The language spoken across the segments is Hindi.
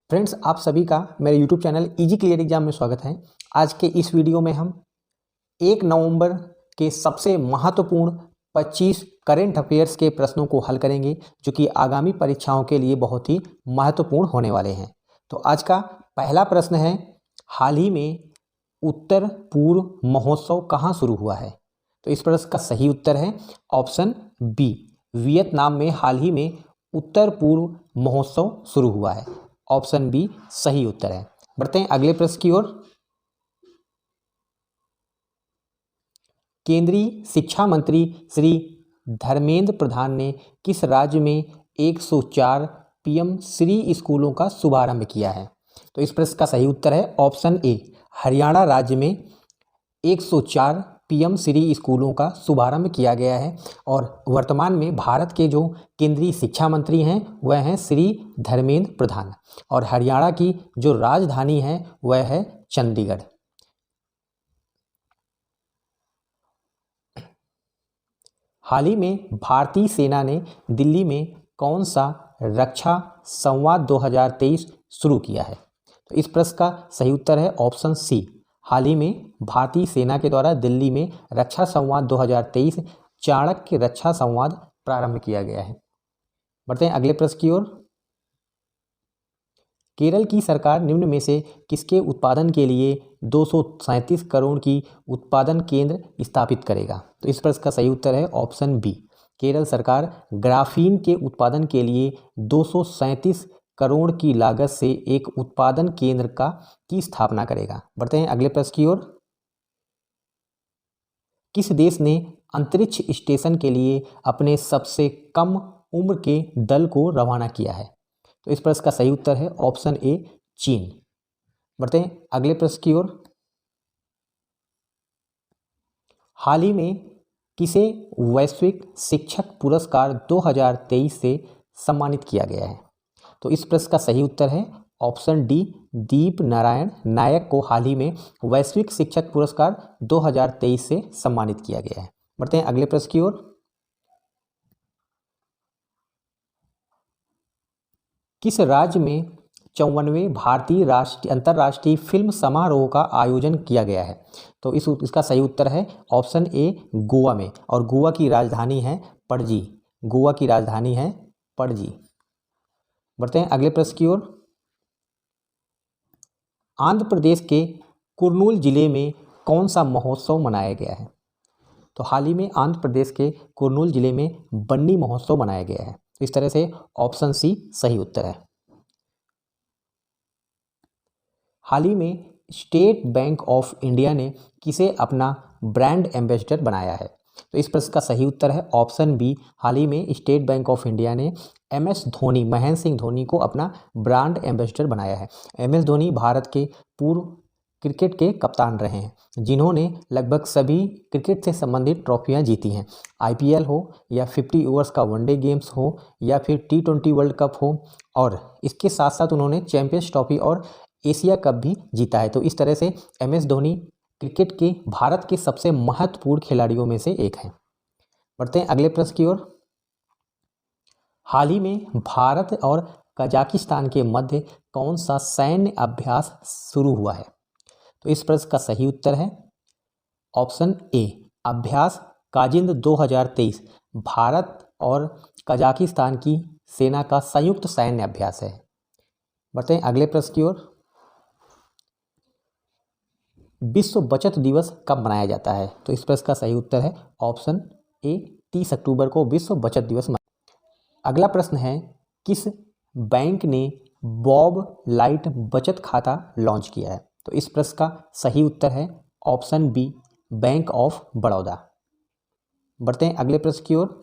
फ्रेंड्स, आप सभी का मेरे YouTube channel easy clear exam में स्वागत है। आज के इस वीडियो में हम 1 नवंबर के सबसे महत्वपूर्ण 25 करेंट अफेयर्स के प्रश्नों को हल करेंगे, जो कि आगामी परीक्षाओं के लिए बहुत ही महत्वपूर्ण होने वाले हैं। तो आज का पहला प्रश्न है, हाल ही में उत्तर पूर्व महोत्सव कहाँ शुरू हुआ है? तो इस प्रश्न का सही उत्तर है ऑप्शन बी, वियतनाम में हाल ही में उत्तर पूर्व महोत्सव शुरू हुआ है। ऑप्शन बी सही उत्तर है। बढ़ते हैं अगले प्रश्न की ओर। केंद्रीय शिक्षा मंत्री श्री धर्मेंद्र प्रधान ने किस राज्य में 104 पीएम श्री स्कूलों का शुभारंभ किया है? तो इस प्रश्न का सही उत्तर है ऑप्शन ए, हरियाणा राज्य में 104 पीएम श्री स्कूलों का शुभारंभ किया गया है। और वर्तमान में भारत के जो केंद्रीय शिक्षा मंत्री हैं वह हैं श्री धर्मेंद्र प्रधान, और हरियाणा की जो राजधानी है वह है चंडीगढ़। हाल ही में भारतीय सेना ने दिल्ली में कौन सा रक्षा संवाद 2023 शुरू किया है? तो इस प्रश्न का सही उत्तर है ऑप्शन सी, हाल ही में भारतीय सेना के द्वारा दिल्ली में रक्षा संवाद 2023 चाणक्य रक्षा संवाद प्रारंभ किया गया है। बढ़ते हैं अगले प्रश्न की ओर। केरल की सरकार निम्न में से किसके उत्पादन के लिए 237 करोड़ की उत्पादन केंद्र स्थापित करेगा? तो इस प्रश्न का सही उत्तर है ऑप्शन बी, केरल सरकार ग्राफीन के उत्पादन के लिए 237 करोड़ की लागत से एक उत्पादन केंद्र की स्थापना करेगा। बढ़ते हैं अगले प्रश्न की ओर। किस देश ने अंतरिक्ष स्टेशन के लिए अपने सबसे कम उम्र के दल को रवाना किया है? तो इस प्रश्न का सही उत्तर है ऑप्शन ए, चीन। बढ़ते हैं अगले प्रश्न की ओर। हाल ही में किसे वैश्विक शिक्षक पुरस्कार 2023 से सम्मानित किया गया है? तो इस प्रश्न का सही उत्तर है ऑप्शन डी, दीप नारायण नायक को हाल ही में वैश्विक शिक्षक पुरस्कार 2023 से सम्मानित किया गया है। बढ़ते हैं अगले प्रश्न की ओर। किस राज्य में 54वें भारतीय अंतर्राष्ट्रीय फिल्म समारोह का आयोजन किया गया है? तो इसका सही उत्तर है ऑप्शन ए, गोवा में, और गोवा की राजधानी है पणजी। गोवा की राजधानी है पणजी। बढ़ते हैं अगले प्रश्न की ओर। आंध्र प्रदेश के कुर्नूल जिले में कौन सा महोत्सव मनाया गया है? तो हाल ही में आंध्र प्रदेश के कुर्नूल जिले में बन्नी महोत्सव मनाया गया है। इस तरह से ऑप्शन सी सही उत्तर है। हाल ही में स्टेट बैंक ऑफ इंडिया ने किसे अपना ब्रांड एम्बेसडर बनाया है? तो इस प्रश्न का सही उत्तर है ऑप्शन बी, हाल ही में स्टेट बैंक ऑफ इंडिया ने एमएस धोनी, महेंद्र सिंह धोनी को अपना ब्रांड एम्बेसडर बनाया है। एमएस धोनी भारत के पूर्व क्रिकेट के कप्तान रहे हैं, जिन्होंने लगभग सभी क्रिकेट से संबंधित ट्रॉफियां जीती हैं। आईपीएल हो या 50 ओवर्स का वनडे गेम्स हो या फिर T20 वर्ल्ड कप हो, और इसके साथ साथ उन्होंने चैंपियंस ट्रॉफी और एशिया कप भी जीता है। तो इस तरह से एमएस धोनी क्रिकेट के भारत के सबसे महत्वपूर्ण खिलाड़ियों में से एक हैं। बढ़ते हैं अगले प्रश्न की ओर। हाल ही में भारत और कजाकिस्तान के मध्य कौन सा सैन्य अभ्यास शुरू हुआ है? तो इस प्रश्न का सही उत्तर है ऑप्शन ए, अभ्यास काजिंद 2023 भारत और कजाकिस्तान की सेना का संयुक्त सैन्य अभ्यास है। बढ़ते हैं अगले प्रश्न की ओर। विश्व बचत दिवस कब मनाया जाता है? तो इस प्रश्न का सही उत्तर है ऑप्शन ए, 30 अक्टूबर को विश्व बचत दिवस मनाया। अगला प्रश्न है, किस बैंक ने बॉब लाइट बचत खाता लॉन्च किया है? तो इस प्रश्न का सही उत्तर है option b, bank of Baroda. बढ़ते हैं अगले प्रश्न की ओर।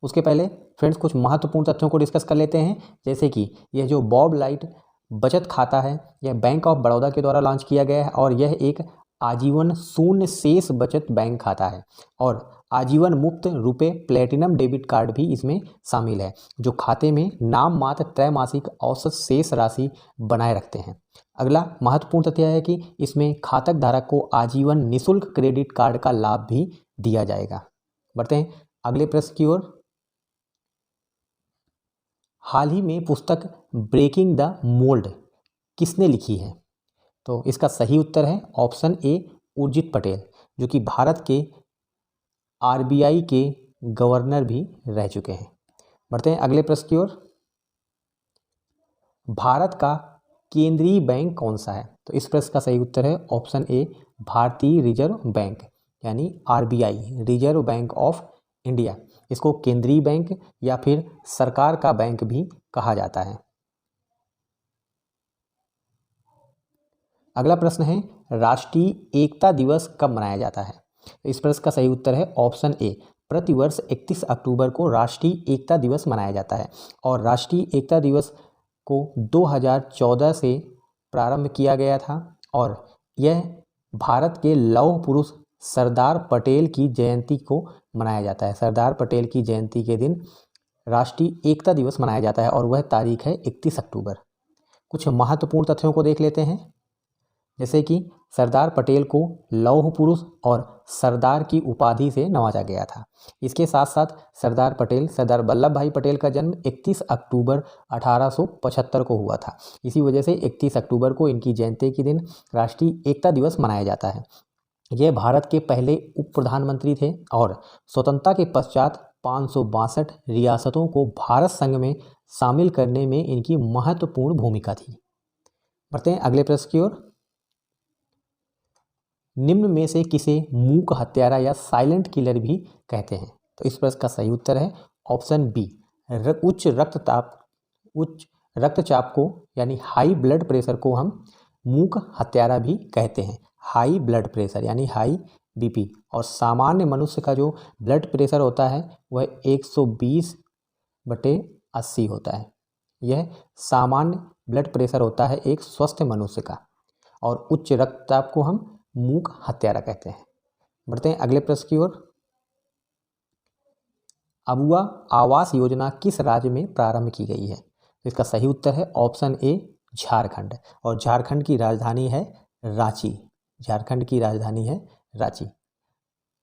उसके पहले फ्रेंड्स कुछ महत्वपूर्ण तथ्यों को डिस्कस कर लेते हैं, जैसे कि यह जो बॉब लाइट बचत खाता है यह बैंक ऑफ बड़ौदा के द्वारा लॉन्च किया गया है, और यह एक आजीवन शून्य शेष बचत बैंक खाता है, और आजीवन मुफ्त रुपए प्लेटिनम डेबिट कार्ड भी इसमें शामिल है, जो खाते में नाम मात्र त्रैमासिक औसत शेष राशि बनाए रखते हैं। अगला महत्वपूर्ण तथ्य है कि इसमें खातक धारक को आजीवन निःशुल्क क्रेडिट कार्ड का लाभ भी दिया जाएगा। बढ़ते हैं अगले प्रश्न की ओर। हाल ही में पुस्तक ब्रेकिंग द मोल्ड किसने लिखी है? तो इसका सही उत्तर है ऑप्शन ए उर्जित पटेल, जो कि भारत के आरबीआई के गवर्नर भी रह चुके हैं। बढ़ते हैं अगले प्रश्न की ओर। भारत का केंद्रीय बैंक कौन सा है? तो इस प्रश्न का सही उत्तर है ऑप्शन ए भारतीय रिजर्व बैंक, यानी RBI, reserve bank of India. इसको केंद्रीय बैंक या फिर सरकार का बैंक भी कहा जाता है। अगला प्रश्न है राष्ट्रीय एकता दिवस कब मनाया जाता है? इस प्रश्न का सही उत्तर है ऑप्शन ए प्रतिवर्ष 31 अक्टूबर को राष्ट्रीय एकता दिवस मनाया जाता है। और राष्ट्रीय एकता दिवस को 2014 से प्रारंभ किया गया था और यह भारत के लौह पुरुष सरदार पटेल की जयंती को मनाया जाता है। सरदार पटेल की जयंती के दिन राष्ट्रीय एकता दिवस मनाया जाता है और वह तारीख है 31 अक्टूबर। कुछ महत्वपूर्ण तथ्यों को देख लेते हैं, जैसे कि सरदार पटेल को लौह पुरुष और सरदार की उपाधि से नवाजा गया था। इसके साथ साथ सरदार वल्लभ भाई पटेल का जन्म 31 अक्टूबर 1875 को हुआ था। इसी वजह से 31 अक्टूबर को इनकी जयंती के दिन राष्ट्रीय एकता दिवस मनाया जाता है। ये भारत के पहले उप प्रधानमंत्री थे और स्वतंत्रता के पश्चात 562 रियासतों को भारत संघ में शामिल करने में इनकी महत्वपूर्ण भूमिका थी। बढ़ते हैं अगले प्रश्न की ओर। निम्न में से किसे मूक हत्यारा या साइलेंट किलर भी कहते हैं? तो इस प्रश्न का सही उत्तर है ऑप्शन बी उच्च रक्तचाप को यानी हाई ब्लड प्रेशर को हम मूक हत्यारा भी कहते हैं। हाई ब्लड प्रेशर यानी हाई बीपी, और सामान्य मनुष्य का जो ब्लड प्रेशर होता है वह 120/80 होता है। यह सामान्य ब्लड प्रेशर होता है एक स्वस्थ मनुष्य का, और उच्च रक्तचाप को हम मूक हत्यारा कहते हैं। बढ़ते हैं अगले प्रश्न की ओर। अबुआ आवास योजना किस राज्य में प्रारंभ की गई है? इसका सही उत्तर है ऑप्शन ए झारखंड, और झारखंड की राजधानी है रांची। झारखंड की राजधानी है रांची।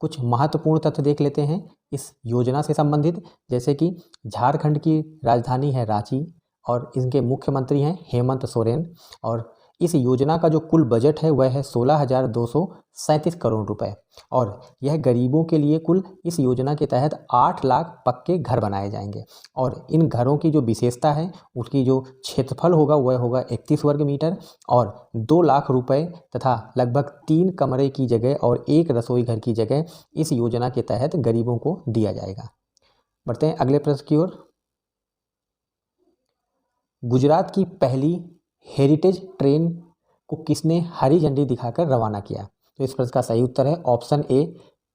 कुछ महत्वपूर्ण तथ्य देख लेते हैं इस योजना से संबंधित, जैसे कि झारखंड की राजधानी है रांची और इनके मुख्यमंत्री हैं हेमंत सोरेन, और इस योजना का जो कुल बजट है वह है 16,237 करोड़ रुपए, और यह गरीबों के लिए कुल इस योजना के तहत 8 लाख पक्के घर बनाए जाएंगे। और इन घरों की जो विशेषता है, उसकी जो क्षेत्रफल होगा वह होगा 31 वर्ग मीटर, और 2 लाख रुपए तथा लगभग 3 कमरे की जगह और 1 रसोई घर की जगह इस योजना के तहत गरीबों को दिया जाएगा। बढ़ते हैं अगले प्रश्न की ओर। गुजरात की पहली हेरिटेज ट्रेन को किसने हरी झंडी दिखाकर रवाना किया? तो इस प्रश्न का सही उत्तर है option A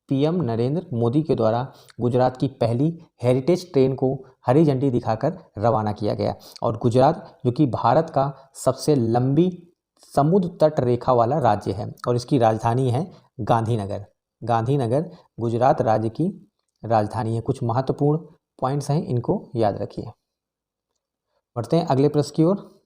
PM Narendra Modi के द्वारा गुजरात की पहली हेरिटेज ट्रेन को हरी झंडी दिखाकर रवाना किया गया। और गुजरात जो कि भारत का सबसे लंबी समुद्र तट रेखा वाला राज्य है और इसकी राजधानी है गांधीनगर। गांधीनगर गुजरात राज्य की राजधानी है। कुछ महत्वपूर्ण पॉइंट्स हैं, इनको याद रखिए। बढ़ते हैं अगले प्रश्न की ओर।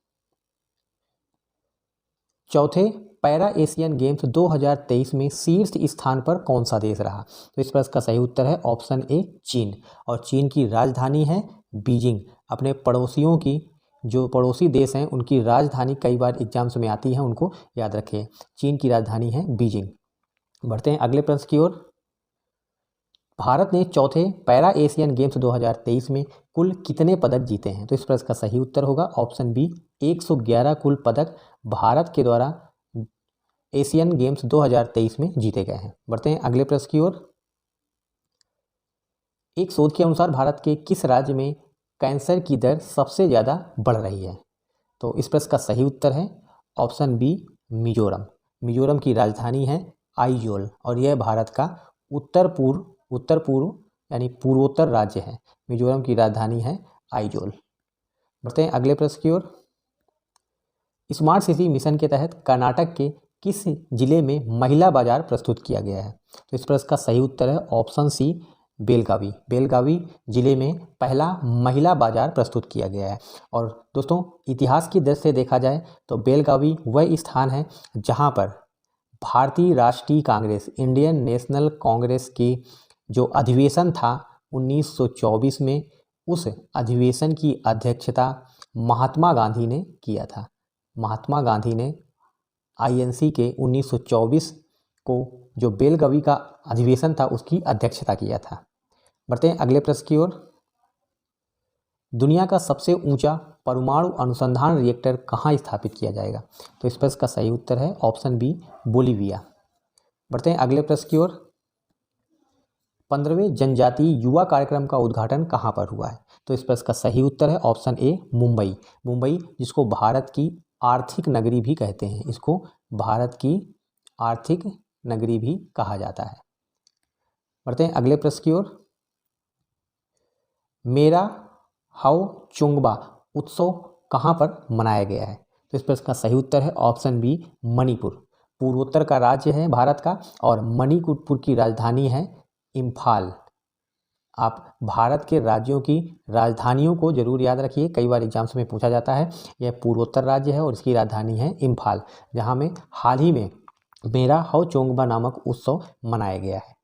चौथे पैरा एशियन गेम्स 2023 में शीर्ष स्थान पर कौन सा देश रहा? तो इस प्रश्न का सही उत्तर है ऑप्शन ए चीन, और चीन की राजधानी है बीजिंग। अपने पड़ोसियों की जो पड़ोसी देश हैं उनकी राजधानी कई बार एग्जाम्स में आती है, उनको याद रखिए। चीन की राजधानी है बीजिंग। बढ़ते हैं अगले प्रश्न की ओर। भारत ने चौथे पैरा एशियन गेम्स 2023 में कुल कितने पदक जीते हैं? तो इस प्रश्न का सही उत्तर होगा ऑप्शन बी 111 कुल पदक भारत के द्वारा एशियन गेम्स 2023 में जीते गए हैं। बढ़ते हैं अगले प्रश्न की ओर। एक शोध के अनुसार भारत के किस राज्य में कैंसर की दर सबसे ज़्यादा बढ़ रही है? तो इस प्रश्न का सही उत्तर है ऑप्शन बी मिजोरम। मिजोरम की राजधानी है आइजोल, और यह भारत का उत्तर पूर्व यानी पूर्वोत्तर राज्य है। मिजोरम की राजधानी है आइजोल। बढ़ते हैं अगले प्रश्न की ओर। स्मार्ट सिटी मिशन के तहत कर्नाटक के किस जिले में महिला बाजार प्रस्तुत किया गया है? तो इस प्रश्न का सही उत्तर है ऑप्शन सी बेलगावी। बेलगावी जिले में पहला महिला बाजार प्रस्तुत किया गया है। और दोस्तों, इतिहास की दृष्टि से देखा जाए तो बेलगावी वह स्थान है जहां पर भारतीय राष्ट्रीय कांग्रेस, इंडियन नेशनल कांग्रेस की जो अधिवेशन था 1924 में, उस अधिवेशन की अध्यक्षता महात्मा गांधी ने किया था। महात्मा गांधी ने आईएनसी के 1924 को जो बेलगवी का अधिवेशन था उसकी अध्यक्षता किया था। बढ़ते हैं अगले प्रश्न की ओर। दुनिया का सबसे ऊंचा परमाणु अनुसंधान रिएक्टर कहाँ स्थापित किया जाएगा? तो इस प्रश्न का सही उत्तर है ऑप्शन बी, बोलीविया। बढ़ते हैं अगले प्रश्न की ओर। 15वें जनजातीय युवा कार्यक्रम का उद्घाटन कहाँ पर हुआ है? तो इस प्रश्न का सही उत्तर है ऑप्शन ए, मुंबई। मुंबई जिसको भारत की आर्थिक नगरी भी कहते हैं, इसको भारत की आर्थिक नगरी भी कहा जाता है। बढ़ते हैं अगले प्रश्न की ओर। मेरा हाउ चोंगबा उत्सव कहाँ पर मनाया गया है? तो इस प्रश्न का सही उत्तर है ऑप्शन बी, मणिपुर। पूर्वोत्तर का राज्य है भारत का और मणिपुर की राजधानी है इम्फाल। आप भारत के राज्यों की राजधानियों को जरूर याद रखिए, कई बार एग्जाम्स में पूछा जाता है। यह पूर्वोत्तर राज्य है और इसकी राजधानी है इम्फाल, जहाँ में हाल ही में मेरा हाउ चोंगबा नामक उत्सव मनाया गया है।